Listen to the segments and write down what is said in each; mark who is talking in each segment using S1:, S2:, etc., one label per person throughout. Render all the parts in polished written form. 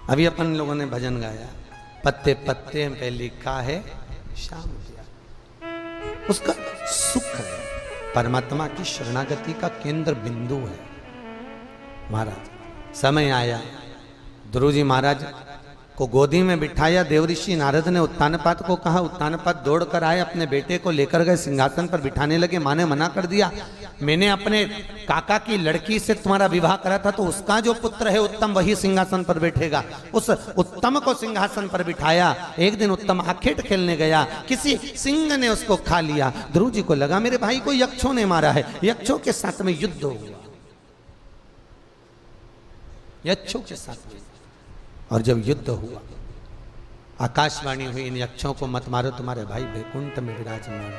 S1: अभी अपन लोगों ने भजन गाया, पत्ते पत्ते पे लिखा है श्याम जिया। उसका सुख है, परमात्मा की शरणागति का केंद्र बिंदु है। महाराज समय आया, ध्रुव जी महाराज को गोदी में बिठाया। देवऋषि नारद ने उत्तानपाद को कहा, उत्तानपाद दौड़ कर आए, अपने बेटे को लेकर गए, सिंहासन पर बिठाने लगे। माँ ने मना कर दिया, मैंने अपने काका की लड़की से तुम्हारा विवाह करा था, तो उसका जो पुत्र है उत्तम वही सिंहासन पर बैठेगा। उस उत्तम को सिंहासन पर बिठाया। एक दिन उत्तम आखेट खेलने गया, किसी सिंह ने उसको खा लिया। ध्रुव जी को लगा मेरे भाई को यक्षों ने मारा है। यक्षों के साथ में युद्ध हुआ, यक्षों के साथ में। और जब युद्ध हुआ, आकाशवाणी हुई, इन यक्षों को मत मारो, तुम्हारे भाई वैकुंठ में विराजमान,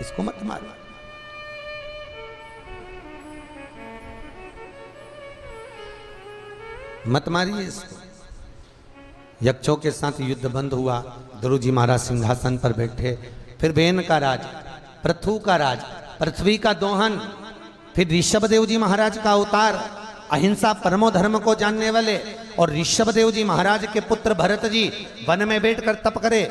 S1: इसको मत मारो। मत मारिए इसको। यक्षों के साथ युद्ध बंद हुआ। ध्रुव जी महाराज सिंहासन पर बैठे। फिर बेन का राज, पृथु का राज, पृथ्वी का दोहन, फिर ऋषभदेव जी महाराज का अवतार, अहिंसा परमो धर्म को जानने वाले। और ऋषभदेव जी महाराज के पुत्र भरत जी वन में बैठकर तप करे,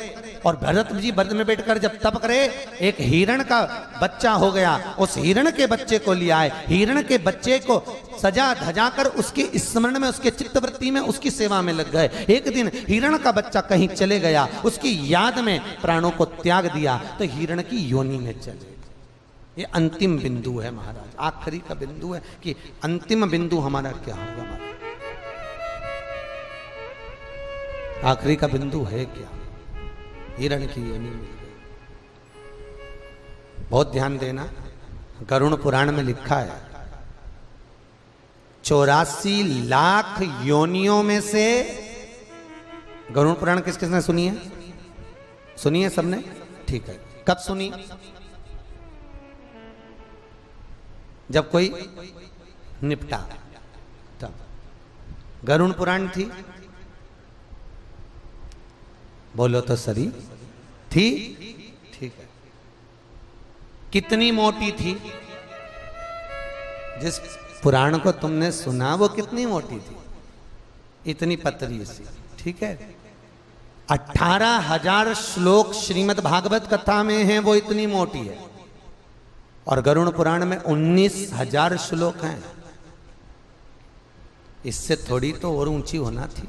S1: और भरत जी वन में बैठकर जब तप करे, एक हिरण का बच्चा हो गया। उस हिरण के बच्चे को लिया है, हिरण के बच्चे को सजा धजा कर उसके स्मरण में, उसके चित्तवृत्ति में, उसकी सेवा में लग गए। एक दिन हिरण का बच्चा कहीं चले गया, उसकी याद में प्राणों को त्याग दिया, तो हिरण की योनि में चले। ये अंतिम बिंदु है महाराज, आखिरी का बिंदु है कि अंतिम बिंदु हमारा क्या होगा। हमारा आखिरी का बिंदु है क्या? हिरण की योनि मिल गई। बहुत ध्यान देना, गरुड़ पुराण में लिखा है 84 लाख योनियों में से, गरुड़ पुराण किस किसने सुनी है? सुनी है सबने? ठीक है। कब सुनी? जब कोई निपटा तब। गरुड़ पुराण थी, बोलो तो सरी थी? ठीक है। कितनी मोटी थी? जिस पुराण को तुमने सुना वो कितनी मोटी थी? इतनी पतली सी। ठीक है। 18,000 श्लोक श्रीमद् भागवत कथा में हैं, वो इतनी मोटी है। और गरुड़ पुराण में 19,000 श्लोक हैं। इससे थोड़ी तो और ऊंची होना थी।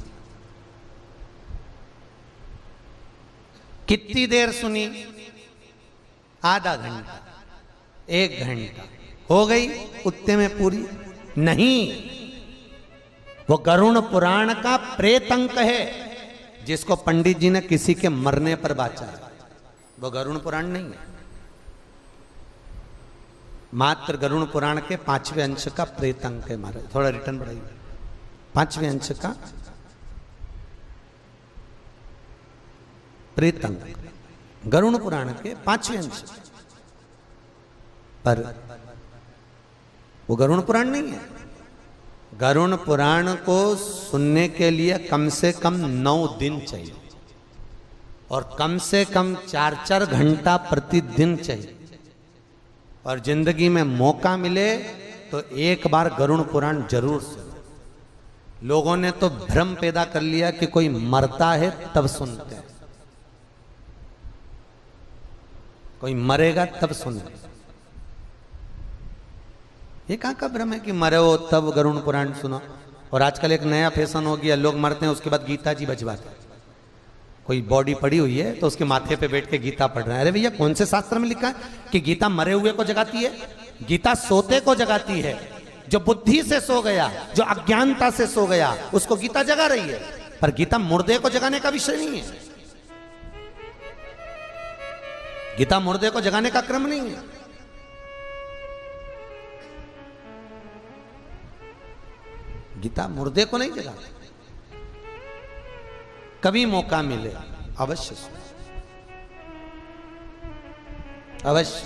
S1: कितनी देर सुनी? आधा घंटा, 1 घंटा हो गई उतने में पूरी? नहीं, वो गरुड़ पुराण का प्रेतंक है, जिसको पंडित जी ने किसी के मरने पर बाचा है। वो गरुड़ पुराण नहीं है, मात्र गरुड़ पुराण के 5वें अंश का प्रेतंक है। महाराज थोड़ा रिटर्न बढ़ाइए। 5वें अंश का प्रेतंक, गरुड़ पुराण के 5वें अंश। पर वो गरुड़ पुराण नहीं है। गरुड़ पुराण को सुनने के लिए कम से कम 9 दिन चाहिए, और कम से कम 4-4 घंटा प्रतिदिन चाहिए। और जिंदगी में मौका मिले तो एक बार गरुड़ पुराण जरूर सुनो। लोगों ने तो भ्रम पैदा कर लिया कि कोई मरता है तब सुनते हैं, कोई मरेगा तब सुनते। ये कहाँ का भ्रम है कि मरे हो तब गरुड़ पुराण सुनो। और आजकल एक नया फैशन हो गया, लोग मरते हैं उसके बाद गीता जी बजवाते हैं। कोई बॉडी पड़ी हुई है तो उसके माथे पे बैठ के गीता पढ़ रहा है। अरे भैया, कौन से शास्त्र में लिखा है कि गीता मरे हुए को जगाती है? गीता सोते को जगाती है। जो बुद्धि से सो गया, जो अज्ञानता से सो गया, उसको गीता जगा रही है। पर गीता मुर्दे को जगाने का विषय नहीं है। गीता मुर्दे को जगाने का क्रम नहीं है। गीता मुर्दे को नहीं जगाती। कभी मौका मिले अवश्य सुनो, अवश्य।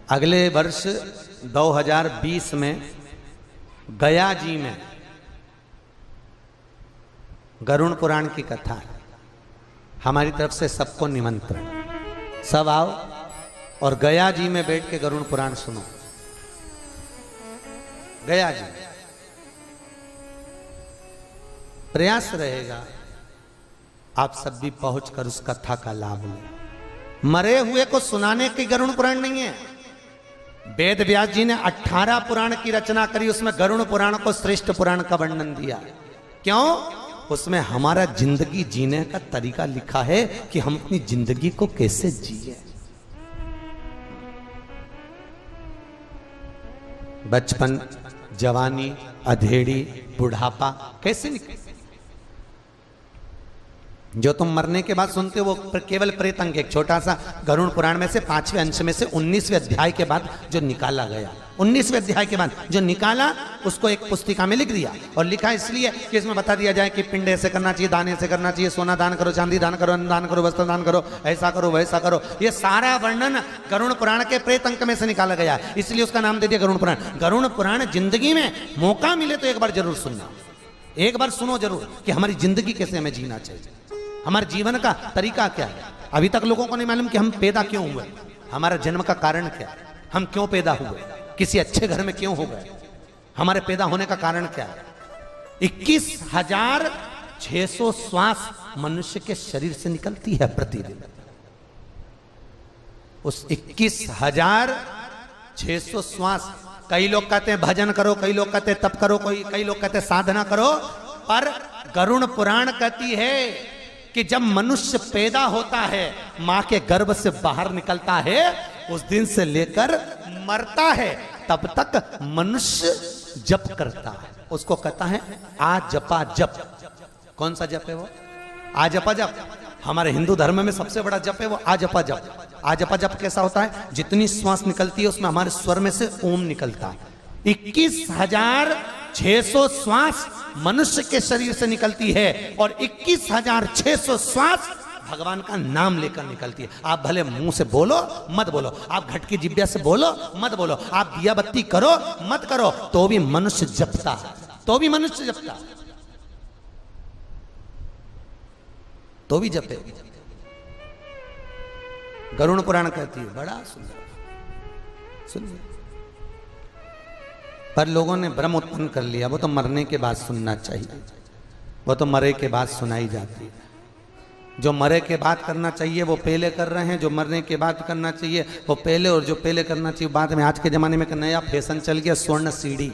S1: अगले वर्ष 2020 में गया जी में गरुड़ पुराण की कथा है। हमारी तरफ से सबको निमंत्रण, सब आओ और गया जी में बैठ के गरुड़ पुराण सुनो। गया जी प्रयास रहेगा आप सब भी पहुंचकर उस कथा का लाभ लें। मरे हुए को सुनाने की गरुड़ पुराण नहीं है। वेद व्यास जी ने 18 पुराण की रचना करी, उसमें गरुड़ पुराण को श्रेष्ठ पुराण का वर्णन दिया। क्यों? उसमें हमारा जिंदगी जीने का तरीका लिखा है कि हम अपनी जिंदगी को कैसे जिए। बचपन, जवानी, अधेड़ी, बुढ़ापा कैसे निकले। जो तुम मरने के बाद सुनते हो वो केवल प्रेत अंग, एक छोटा सा गरुड़ पुराण में से 5वें अंश में से 19वें अध्याय के बाद जो निकाला गया, 19वें अध्याय के बाद जो निकाला उसको एक पुस्तिका में लिख दिया। और लिखा इसलिए कि इसमें बता दिया जाए कि पिंड ऐसे करना चाहिए, दान ऐसे करना चाहिए, सोना दान करो, चांदी दान करो, अन्न दान करो, वस्त्र दान करो, ऐसा करो वैसा करो। ये सारा वर्णन गरुड़ पुराण के प्रेत अंक में से निकाला गया, इसलिए उसका नाम दे दिया गरुड़ पुराण। गरुड़ पुराण जिंदगी में मौका मिले तो एक बार जरूर सुनना, एक बार सुनो जरूर कि हमारी जिंदगी कैसे हमें जीना चाहिए, हमारे जीवन का तरीका क्या है। अभी तक लोगों को नहीं मालूम कि हम पैदा क्यों हुए, हमारा जन्म का कारण क्या है, हम क्यों पैदा हुए, किसी अच्छे घर में क्यों हो गए, हमारे पैदा होने का कारण क्या है। 21,600 श्वास मनुष्य के शरीर से निकलती है प्रतिदिन। उस 21,600 श्वास, कई लोग कहते हैं भजन करो, कई लोग कहते हैं तप करो, कई लोग कहते हैं साधना करो, पर गरुड़ पुराण कहती है कि जब मनुष्य पैदा होता है, मां के गर्भ से बाहर निकलता है, उस दिन से लेकर मरता है तब तक मनुष्य जप करता है। उसको कहता है आजपा जप। कौन सा जप है वो? आजपा जप। हमारे हिंदू धर्म में सबसे बड़ा जप है वो आजपा जप। आजपा जप कैसा होता है? जितनी श्वास निकलती है उसमें हमारे स्वर में से ओम निकलता है। 21,600 श्वास मनुष्य के शरीर से निकलती है और 21,600 श्वास भगवान का नाम लेकर निकलती है। आप भले मुंह से बोलो मत बोलो, आप घट की जिब्या से बोलो मत बोलो, आप दिया बत्ती करो मत करो, तो भी मनुष्य जपता, तो भी मनुष्य जपता, तो भी जपे। गरुड़ पुराण कहती है, बड़ा सुंदर सुनिए। पर लोगों ने भ्रम उत्पन्न कर लिया, वो तो मरने के बाद सुनना चाहिए, वो तो मरे के बाद सुनाई जाती है। जो मरे के बाद करना चाहिए वो पहले कर रहे हैं, जो मरने के बाद करना चाहिए वो पहले, और जो पहले करना चाहिए बाद में। आज के जमाने में नया फैशन चल गया, स्वर्ण सीढ़ी।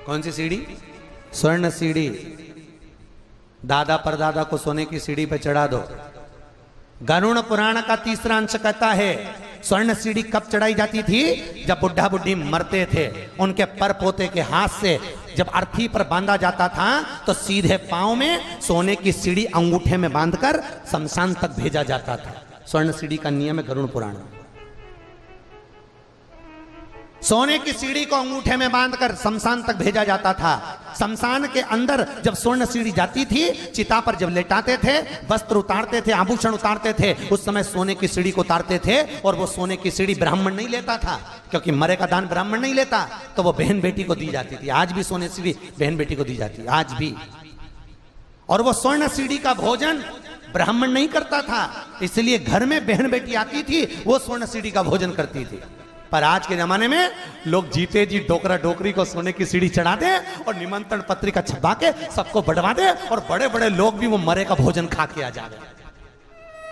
S1: कौन सी सीढ़ी? स्वर्ण सीढ़ी। दादा परदादा को सोने की सीढ़ी पे चढ़ा दो। गरुड़ पुराण का तीसरा अंश कहता है स्वर्ण सीढ़ी कब चढ़ाई जाती थी? जब बुढ़ा बुढ़ी मरते थे, उनके पर पोते के हाथ से जब अर्थी पर बांधा जाता था तो सीधे पांव में सोने की सीढ़ी अंगूठे में बांधकर शमशान तक भेजा जाता था। स्वर्ण सीढ़ी का नियम है गरुड़ पुराण। सोने की सीढ़ी को अंगूठे में बांधकर शमशान तक भेजा जाता था। शमशान के अंदर जब स्वर्ण सीढ़ी जाती थी, चिता पर जब लेटाते थे, वस्त्र उतारते थे, आभूषण उतारते थे, उस समय सोने की सीढ़ी को उतारते थे। और वो सोने की सीढ़ी ब्राह्मण नहीं लेता था, क्योंकि मरे का दान ब्राह्मण नहीं लेता, तो वो बहन बेटी को दी जाती थी। आज भी सोने सीढ़ी बहन बेटी को दी जाती है, आज भी। और वो स्वर्ण सीढ़ी का भोजन ब्राह्मण नहीं करता था, इसलिए घर में बहन बेटी आती थी, वो स्वर्ण सीढ़ी का भोजन करती थी। पर आज के जमाने में लोग जीते जी डोकरा डोकरी को सोने की सीढ़ी चढ़ा दे और निमंत्रण पत्रिका छपा के सबको बढ़वा दे, और बड़े बड़े लोग भी वो मरे का भोजन खा के आ जाए।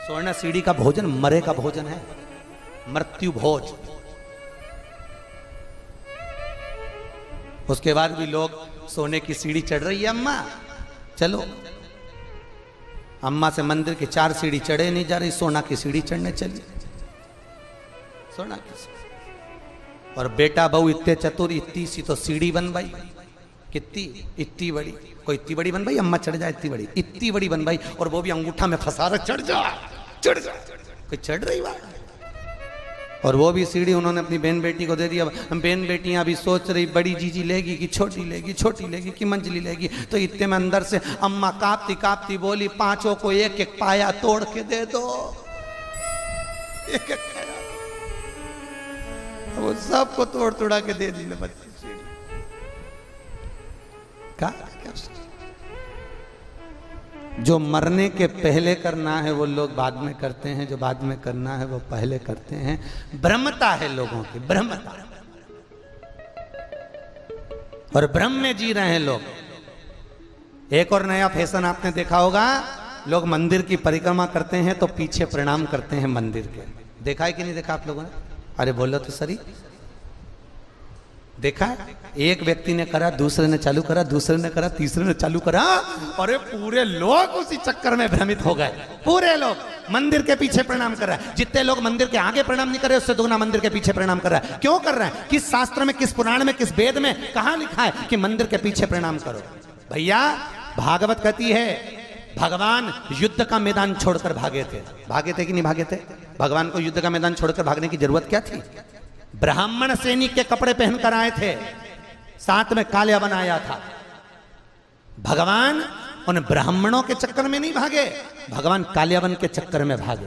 S1: स्वर्ण सीढ़ी का भोजन मरे का भोजन है, मृत्यु भोज। उसके बाद भी लोग सोने की सीढ़ी चढ़ रही है, अम्मा चलो। अम्मा से मंदिर की 4 सीढ़ी चढ़े नहीं जा रही, सोना की सीढ़ी चढ़ने चली, सोना की सीढ़ी। और बेटा बहू इतने चतुर, इतनी सी तो सीढ़ी बनवाई, कितनी इतनी बड़ी, कोई इतनी बड़ी बनवाई, अम्मा चढ़ जाए इतनी बड़ी बनवाई, और वो भी अंगूठा में फंसा रख, चढ़ जा कोई चढ़ रही बात। और वो भी सीढ़ी उन्होंने अपनी बहन बेटी को दे दी। अब बहन बेटियां अभी सोच रही बड़ी जीजी लेगी कि छोटी लेगी, छोटी लेगी कि मंजली लेगी। तो इतने में अंदर से अम्मा कांपती कांपती बोली, 5 को एक एक पाया तोड़ के दे दो, एक एक वो सबको तोड़ तोड़ा के दे दी बच्ची सीढ़ी। क्या जो मरने के पहले करना है वो लोग बाद में करते हैं, जो बाद में करना है वो पहले करते हैं। भ्रमता है लोगों की, भ्रमता। और भ्रम में जी रहे हैं लोग। एक और नया फैशन आपने देखा होगा, लोग मंदिर की परिक्रमा करते हैं तो पीछे प्रणाम करते हैं मंदिर के। देखा है कि नहीं देखा आप लोगों ने? अरे बोलो तो सही। देखा है? एक व्यक्ति ने करा, दूसरे ने चालू करा, दूसरे ने करा, तीसरे ने चालू करा, अरे पूरे लोग उसी चक्कर में भ्रमित हो गए। पूरे लोग मंदिर के पीछे प्रणाम कर रहा है। जितने लोग मंदिर के आगे प्रणाम नहीं कर रहे, उससे दुगना मंदिर के पीछे प्रणाम कर रहा है। क्यों कर रहा है? किस शास्त्र में, किस पुराण में, किस वेद में कहां लिखा है कि मंदिर के पीछे प्रणाम करो? भैया भागवत कहती है भगवान युद्ध का मैदान छोड़कर भागे थे। भागे थे कि नहीं भागे थे? भगवान को युद्ध का मैदान छोड़कर भागने की जरूरत क्या थी? ब्राह्मण सैनिक के कपड़े पहनकर आए थे, साथ में काल्यावन आया था। भगवान उन ब्राह्मणों के चक्कर में नहीं भागे, भगवान काल्यावन के चक्कर में भागे।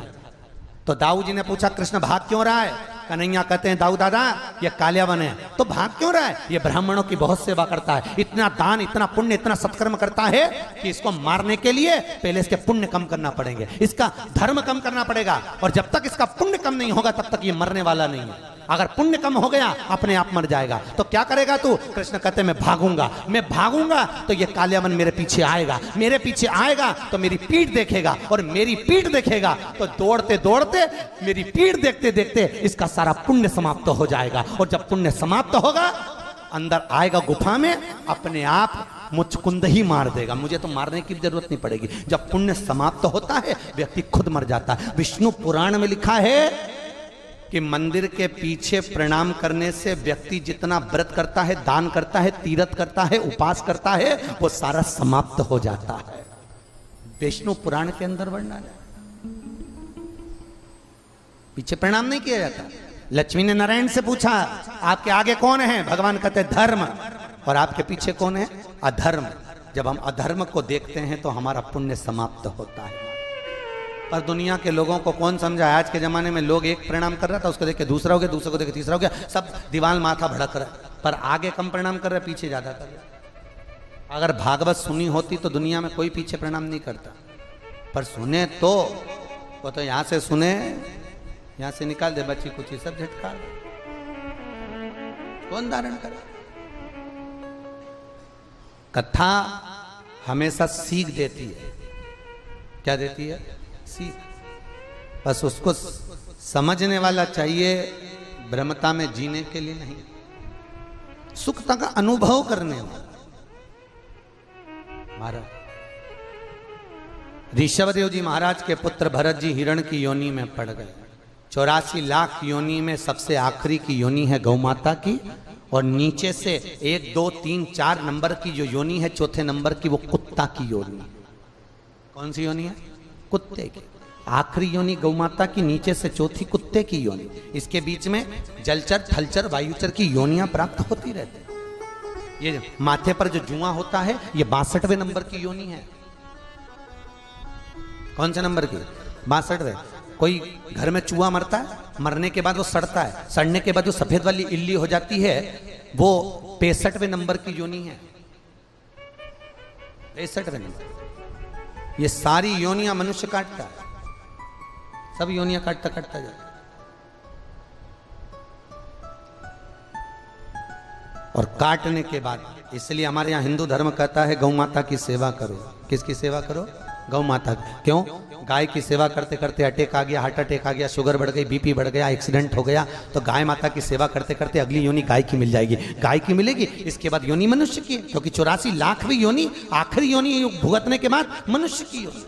S1: तो दाऊ जी ने पूछा कृष्ण भाग क्यों रहा है? कन्हैया कहते हैं दाऊ दादा ये काल्यावन है। तो भाग क्यों रहा है? ये ब्राह्मणों की बहुत सेवा करता है, इतना दान, इतना पुण्य, इतना सत्कर्म करता है कि इसको मारने के लिए पहले इसके पुण्य कम करना पड़ेंगे, इसका धर्म कम करना पड़ेगा, और जब तक इसका पुण्य कम नहीं होगा तब तक ये मरने वाला नहीं है। अगर पुण्य कम हो गया अपने आप मर जाएगा। तो क्या करेगा तू? कृष्ण कहते मैं भागूंगा, मैं भागूंगा तो ये काल्यावन मेरे पीछे आएगा, मेरे पीछे आएगा तो मेरी पीठ देखेगा, और मेरी पीठ देखेगा तो दौड़ते दौड़ते मेरी पीठ देखते देखते इसका सारा पुण्य समाप्त हो जाएगा। और जब पुण्य समाप्त होगा अंदर आएगा गुफा में, अपने आप मुचकुंद ही मार देगा, मुझे तो मारने की जरूरत नहीं पड़ेगी। जब पुण्य समाप्त होता है व्यक्ति खुद मर जाता है। विष्णु पुराण में लिखा है कि मंदिर के पीछे प्रणाम करने से व्यक्ति जितना व्रत करता है, दान करता है, तीर्थ करता है, उपास करता है, वो सारा समाप्त हो जाता है। विष्णु पुराण के अंदर वर्णन है। पीछे प्रणाम नहीं किया जाता। लक्ष्मी ने नारायण से पूछा आपके आगे कौन है? भगवान कहते धर्म। और आपके पीछे कौन है? अधर्म। जब हम अधर्म को देखते हैं तो हमारा पुण्य समाप्त होता है। पर दुनिया के लोगों को कौन समझा? आज के जमाने में लोग एक प्रणाम कर रहा था, उसको देख के दूसरा हो गया, दूसरे को देख के तीसरा हो गया, सब दीवाल माथा भड़क रहा है, पर आगे कम प्रणाम कर रहे, पीछे ज्यादा कर रहे। अगर भागवत सुनी होती तो दुनिया में कोई पीछे प्रणाम नहीं करता, पर सुने तो वो तो यहां से सुने, यहां से निकाल दे बच्ची कुछ सब झटका कौन धारण करे। कथा हमेशा सीख देती है। क्या देती है? सीख। बस उसको समझने वाला चाहिए, ब्रह्मता में जीने के लिए नहीं, सुखता का अनुभव करने वाला। महाराज ऋषभदेव जी महाराज के पुत्र भरत जी हिरण की योनि में पड़ गए। 84 लाख योनि में सबसे आखिरी की योनि है गौ माता की, और नीचे से 1, 2, 3, 4 नंबर की जो योनि है, चौथे नंबर की वो कुत्ता की योनि। कौन सी योनि है? कुत्ते की। आखिरी योनि गौ माता की, नीचे से चौथी कुत्ते की योनि। इसके बीच में जलचर, थलचर, वायुचर की योनियां प्राप्त होती रहती। ये माथे पर जो जुआ होता है ये 62वें नंबर की योनि है। कौन से नंबर की? 62वें। कोई घर में चूहा मरता है, मरने के बाद वो सड़ता है, सड़ने के बाद जो सफेद वाली इल्ली हो जाती है वो 65वें नंबर की योनि है। 65वें नंबर। ये सारी योनियां मनुष्य काटता है, सब योनियां काटता काटता जाता। और काटने के बाद, इसलिए हमारे यहाँ हिंदू धर्म कहता है गौ माता की सेवा करो। किसकी सेवा करो? गौ माता। क्यों? गाय की सेवा करते करते अटैक आ गया, हार्ट अटैक आ गया, शुगर बढ़ गई, बीपी बढ़ गया, एक्सीडेंट हो गया, तो गाय माता की सेवा करते करते अगली योनि गाय की मिल जाएगी, गाय की मिलेगी, इसके बाद योनि मनुष्य की, क्योंकि 84 लाखवीं योनि, आखिरी योनि भुगतने के बाद मनुष्य की योनि।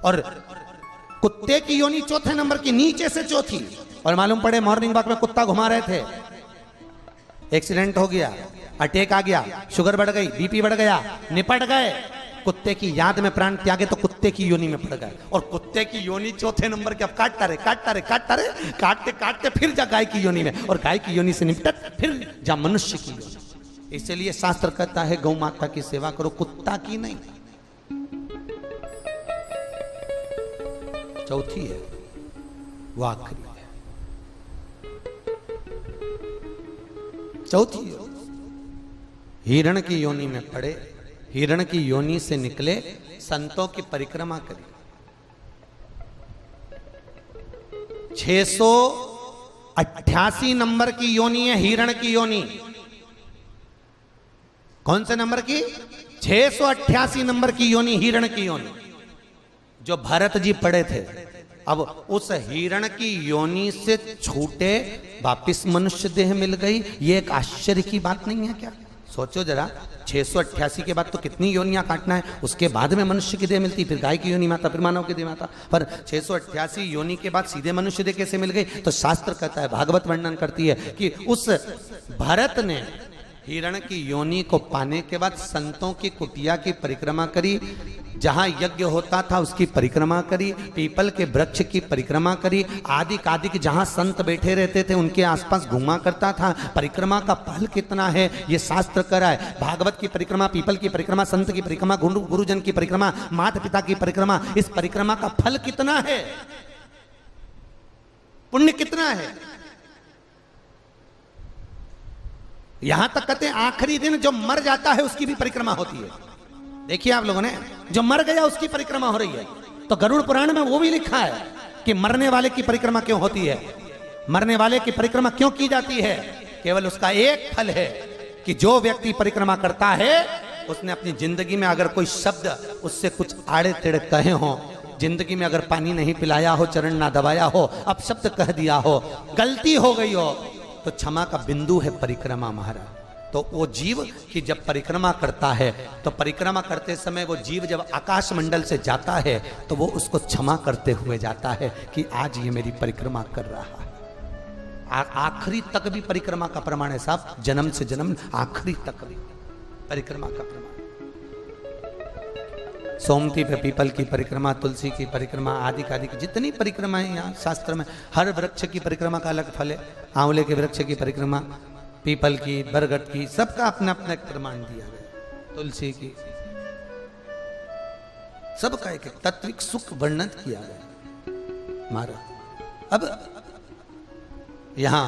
S1: और कुत्ते की योनि चौथे नंबर की, नीचे से चौथी। और मालूम पड़े मॉर्निंग वॉक में कुत्ता घुमा रहे थे, एक्सीडेंट हो गया, अटैक आ गया, शुगर बढ़ गई, बीपी बढ़ गया, निपट गए, कुत्ते की याद में प्राण त्यागे तो कुत्ते की योनि में पड़ गए। और कुत्ते की योनि चौथे नंबर के। अब काटता रहे काटता रहे काटता रहे, काटते काटते फिर जा गाय की योनि में, और गाय की योनि से निपटत फिर जा मनुष्य की योनि। इसलिए शास्त्र कहता है गौ माता की सेवा करो, कुत्ता की नहीं। चौथी है वो आखिरी है, चौथी है। हिरण की योनि में पड़े, हिरण की योनि से निकले, संतों की परिक्रमा करी। 688 नंबर की योनि है हिरण की योनि। कौन से नंबर की? 688 नंबर की योनि हिरण की योनि जो भरत जी पढ़े थे, अब उस हिरण की योनि से छूटे वापिस मनुष्य देह मिल गई। ये एक आश्चर्य की बात नहीं है क्या? सोचो जरा, 688 के बाद तो कितनी योनियां काटना है, उसके बाद में मनुष्य की देह मिलती, फिर गाय की योनि माता, फिर मानव की देह माता, पर 688 योनि के बाद सीधे मनुष्य देह कैसे मिल गई? तो शास्त्र कहता है, भागवत वर्णन करती है कि उस भरत ने हिरण की योनि को पाने के बाद संतों की कुटिया की परिक्रमा करी, जहां यज्ञ होता था उसकी परिक्रमा करी, पीपल के वृक्ष की परिक्रमा करी, आदि कादिक जहां संत बैठे रहते थे उनके आसपास घूमा करता था। परिक्रमा का फल कितना है ये शास्त्र करा है। भागवत की परिक्रमा, पीपल की परिक्रमा, संत की परिक्रमा, गुरुजन की परिक्रमा, माता पिता की परिक्रमा, इस परिक्रमा का फल कितना है, पुण्य कितना है? यहां तक कहते हैं आखिरी दिन जो मर जाता है उसकी भी परिक्रमा होती है। देखिए आप लोगों ने, जो मर गया उसकी परिक्रमा हो रही है। तो गरुड़ पुराण में वो भी लिखा है कि मरने वाले की परिक्रमा क्यों होती है, मरने वाले की परिक्रमा क्यों की जाती है। केवल उसका एक फल है कि जो व्यक्ति परिक्रमा करता है उसने अपनी जिंदगी में अगर कोई शब्द उससे कुछ आड़े टेढ़े कहे हो, जिंदगी में अगर पानी नहीं पिलाया हो, चरण ना दबाया हो, अब शब्द कह दिया हो, गलती हो गई हो, तो क्षमा का बिंदु है परिक्रमा महाराज। तो वो जीव की जब परिक्रमा करता है तो परिक्रमा करते समय वो जीव जब आकाश मंडल से जाता है तो वो उसको क्षमा करते हुए जाता है कि आज ये मेरी परिक्रमा कर रहा है। आखिरी तक भी परिक्रमा का प्रमाण है साहब, जन्म से जन्म आखिरी तक भी परिक्रमा का प्रमाण। सोमती पे पीपल की परिक्रमा, तुलसी की परिक्रमा, आदि आदि की जितनी परिक्रमाएं यहाँ शास्त्र में, हर वृक्ष की परिक्रमा का अलग फल है। आंवले के वृक्ष की परिक्रमा, पीपल की, बरगद की, सबका अपना अपना एक प्रमाण दिया गया। तुलसी की, सबका एक तात्विक सुख वर्णन किया गया महाराज। अब यहां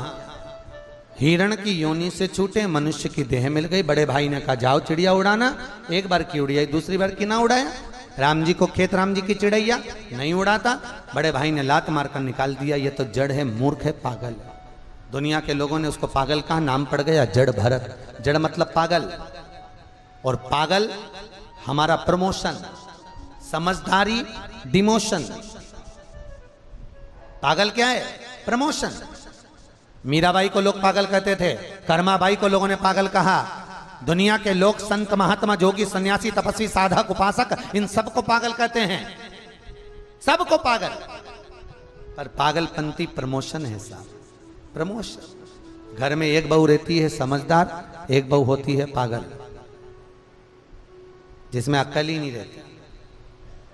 S1: हिरण की योनि से छूटे मनुष्य की देह मिल गई। बड़े भाई ने कहा जाओ चिड़िया उड़ाना, एक बार की उड़ाई, दूसरी बार की ना उड़ाया। राम जी को खेत, राम जी की चिड़ैया नहीं उड़ाता। बड़े भाई ने लात मारकर निकाल दिया, ये तो जड़ है, मूर्ख है, पागल है। दुनिया के लोगों ने उसको पागल कहा, नाम पड़ गया जड़ भरत। जड़ मतलब पागल, और पागल हमारा प्रमोशन, समझदारी डिमोशन। पागल क्या है? प्रमोशन। मीराबाई को लोग पागल कहते थे, कर्माबाई को लोगों ने पागल कहा। दुनिया के लोग संत, महात्मा, जोगी, सन्यासी, तपस्वी, साधक, उपासक, इन सबको पागल कहते हैं, सबको पागल। पर पागलपंती प्रमोशन है साहब, प्रमोशन। घर में एक बहू रहती है समझदार, एक बहू होती है पागल, जिसमें अक्ल ही नहीं रहती।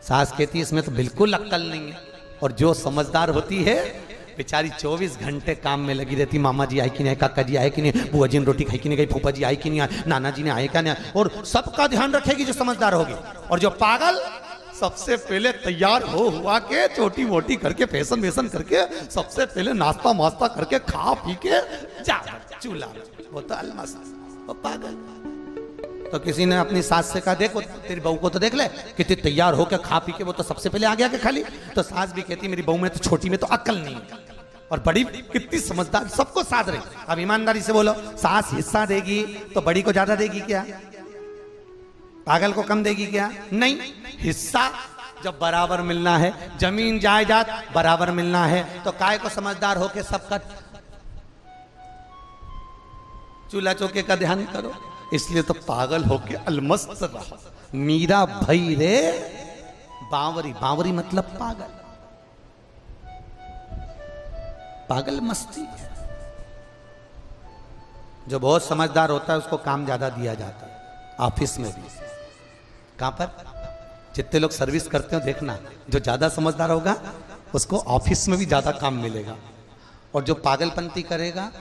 S1: सास कहती है इसमें तो बिल्कुल अक्ल नहीं है, और जो समझदार होती है बेचारी 24 घंटे काम में लगी रहती। मामा जी आए कि नहीं, काका जी आए कि नहीं, बुआ जी ने रोटी खाई कि नहीं, फूफा जी आए कि नहीं, नाना जी ने आए क्या नहीं, और सबका ध्यान रखेगी जो समझदार होगी। और जो पागल सबसे पहले तैयार हुआ के, छोटी मोटी करके, फैशन वैशन करके, सबसे पहले नाश्ता मास्ता करके, खा पी के जा चूल्हा, वो तो अलमस्त, वो पागल। तो किसी ने अपनी सास से कहा देखो तेरी बहू को तो देख ले, कितनी तैयार होकर खा पी के वो तो सबसे पहले आ गया के खाली। तो सास भी कहती मेरी बहू में तो छोटी में तो अक्ल नहीं, और बड़ी कितनी समझदार, सबको साथ रही। अब ईमानदारी से बोलो, सास हिस्सा देगी तो बड़ी को ज्यादा देगी क्या? पागल को कम देगी क्या? नहीं। हिस्सा जब बराबर मिलना है, जमीन जायदाद बराबर मिलना है, तो काय को समझदार होके सबका चूल्हा चौके का ध्यान करो। इसलिए तो पागल होके अलमस्त रहो। मीरा भई रे बावरी, बावरी मतलब पागल, पागल मस्ती। जो बहुत समझदार होता है उसको काम ज्यादा दिया जाता है, ऑफिस में भी। कहां पर? जितने लोग सर्विस करते हो देखना, जो ज्यादा समझदार होगा उसको ऑफिस में भी ज्यादा काम मिलेगा, और जो पागलपंती करेगा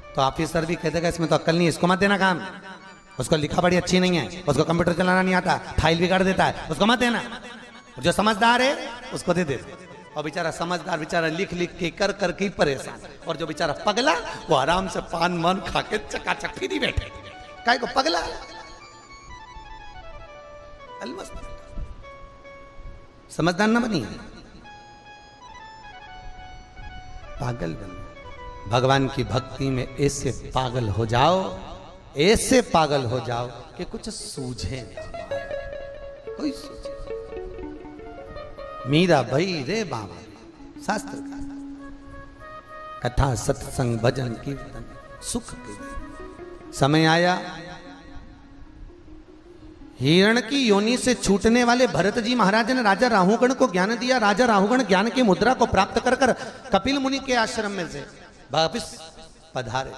S1: तो ऑफिसर भी कह देगा इसमें तो अक्ल नहीं है, इसको मत देना काम, उसको लिखा पढ़ी अच्छी नहीं है, उसको कंप्यूटर चलाना नहीं आता, फाइल बिगाड़ देता है, उसको मत देना। जो समझदार है उसको दे दे। और बेचारा समझदार बेचारा लिख लिख के कर करके ही परेशान, और जो बेचारा पगला वो आराम से पान मान खा के चकाचक फिर ही बैठे। काय को पगला अलमस्त, समझदार ना बनी, पागल बने। भगवान की भक्ति में ऐसे पागल हो जाओ, ऐसे पागल हो जाओ कि कुछ सूझे ना, कोई सूझे। मीरा भाई रे बाबा शास्त्र का कथा सत्संग भजन कीर्तन सुख के समय आया। हिरण की योनि से छूटने वाले भरत जी महाराज ने राजा राहुगण को ज्ञान दिया। राजा राहुगण ज्ञान की मुद्रा को प्राप्त कर कर कपिल मुनि के आश्रम में से वापिस पधारे।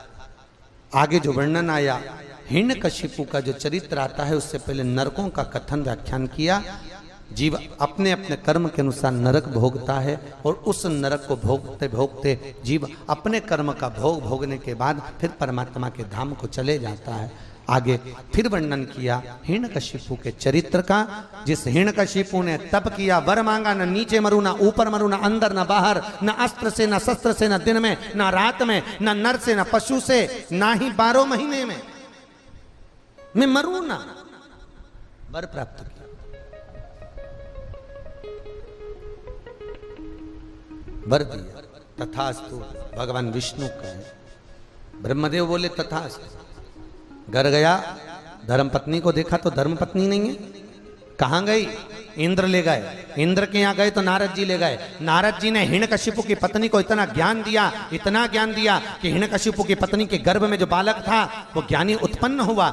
S1: आगे जो वर्णन आया हिरण्यकशिपु का जो चरित्र आता है, उससे पहले नरकों का कथन व्याख्यान किया। जीव अपने अपने कर्म के अनुसार नरक भोगता है और उस नरक को भोगते भोगते जीव अपने कर्म का भोग भोगने के बाद फिर परमात्मा के धाम को चले जाता है। आगे फिर वर्णन किया हिरण्यकशिपु के चरित्र का, जिस हिरण्यकशिपु ने तप किया, वर मांगा, न नीचे मरू, न ऊपर मरू, न अंदर न बाहर, न अस्त्र से न शस्त्र से, न दिन में न रात में, न नर से न पशु से, ना ही 12 महीने में मैं मरू ना, वर प्राप्त किया। वर दिया, तथास्तु भगवान विष्णु कहे। ब्रह्मदेव बोले तथास्तु। घर गया, धर्म पत्नी को देखा तो धर्म पत्नी नहीं है। कहां गई? इंद्र ले गए। इंद्र के यहां गए तो नारद जी ले गए। नारद जी ने हिरण्यकशिपु की पत्नी को इतना ज्ञान दिया, इतना ज्ञान दिया कि हिरण्यकशिपु की पत्नी के गर्भ में जो बालक था वो ज्ञानी उत्पन्न हुआ।